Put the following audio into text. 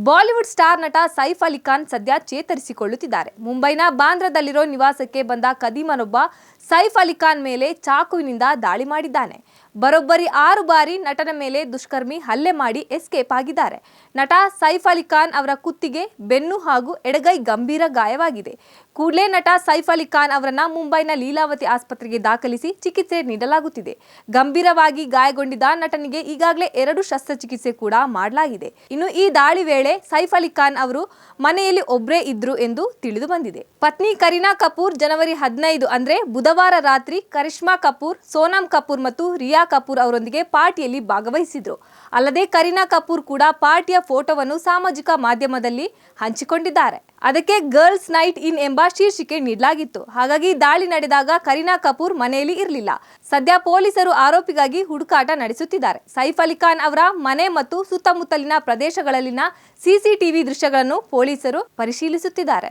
Bollywood star ನಟ ಸೈಫ್ ಅಲಿ ಖಾನ್ ಸದ್ಯ ಚೇತರಿಸಿಕೊಳ್ಳುತ್ತಿದ್ದಾರೆ. ಮುಂಬೈನ ಬಾಂದ್ರಾದಲ್ಲಿರೋ ನಿವಾಸಕ್ಕೆ ಬಂದ ಖದೀಮನೊಬ್ಬ ಸೈಫ್ ಅಲಿ ಖಾನ್ ಮೇಲೆ ಚಾಕುವಿನಿಂದ ದಾಳಿ ಮಾಡಿದ್ದಾನೆ. ಬರೋಬ್ಬರಿ 6 ಬಾರಿ ನಟನ ಮೇಲೆ ದುಷ್ಕರ್ಮಿ ಹಲ್ಲೆ ಮಾಡಿ ಎಸ್ಕೇಪ್ ಆಗಿದ್ದಾರೆ. ನಟ ಸೈಫ್ ಅಲಿ ಖಾನ್ ಅವರ ಕುತ್ತಿಗೆ, ಬೆನ್ನು ಹಾಗೂ ಎಡಗೈ ಗಂಭೀರ ಗಾಯವಾಗಿದೆ. ಕೂಡಲೇ ನಟ ಸೈಫ್ ಅಲಿ ಖಾನ್ ಅವರನ್ನ ಮುಂಬೈನ ಲೀಲಾವತಿ ಆಸ್ಪತ್ರೆಗೆ ದಾಖಲಿಸಿ ಚಿಕಿತ್ಸೆ ನೀಡಲಾಗುತ್ತಿದೆ. ಗಂಭೀರವಾಗಿ ಗಾಯಗೊಂಡಿದ್ದ ನಟನಿಗೆ ಈಗಾಗಲೇ 2 ಶಸ್ತ್ರಚಿಕಿತ್ಸೆ ಕೂಡ ಮಾಡಲಾಗಿದೆ. ಇನ್ನು ಈ ದಾಳಿ ವೇಳೆ ಸೈಫ್ ಅಲಿ ಖಾನ್ ಅವರು ಮನೆಯಲ್ಲಿ ಒಬ್ಬರೇ ಇದ್ರು ಎಂದು ತಿಳಿದು ಬಂದಿದೆ. ಪತ್ನಿ ಕರೀನಾ ಕಪೂರ್ ಜನವರಿ 15 ಅಂದ್ರೆ ಬುಧವಾರ ರಾತ್ರಿ ಕರಿಷ್ಮಾ ಕಪೂರ್, ಸೋನಮ್ ಕಪೂರ್ ಮತ್ತು ರಿಯಾ ಕಪೂರ್ ಅವರೊಂದಿಗೆ ಪಾರ್ಟಿಯಲ್ಲಿ ಭಾಗವಹಿಸಿದ್ರು. ಅಲ್ಲದೆ ಕರೀನಾ ಕಪೂರ್ ಕೂಡ ಪಾರ್ಟಿಯ ಫೋಟೋವನ್ನು ಸಾಮಾಜಿಕ ಮಾಧ್ಯಮದಲ್ಲಿ ಹಂಚಿಕೊಂಡಿದ್ದಾರೆ. ಅದಕ್ಕೆ ಗರ್ಲ್ಸ್ ನೈಟ್ ಇನ್ ಎಂಬ ಶೀರ್ಷಿಕೆ ನೀಡಲಾಗಿತ್ತು. ಹಾಗಾಗಿ ದಾಳಿ ನಡೆದಾಗ ಕರೀನಾ ಕಪೂರ್ ಮನೆಯಲ್ಲಿ ಇರಲಿಲ್ಲ. ಸದ್ಯ ಪೊಲೀಸರು ಆರೋಪಿಗಾಗಿ ಹುಡುಕಾಟ ನಡೆಸುತ್ತಿದ್ದಾರೆ. ಸೈಫ್ ಅಲಿ ಖಾನ್ ಅವರ ಮನೆ ಮತ್ತು ಸುತ್ತಮುತ್ತಲಿನ ಪ್ರದೇಶಗಳಲ್ಲಿನ ಸಿಸಿಟಿವಿ ದೃಶ್ಯಗಳನ್ನು ಪೊಲೀಸರು ಪರಿಶೀಲಿಸುತ್ತಿದ್ದಾರೆ.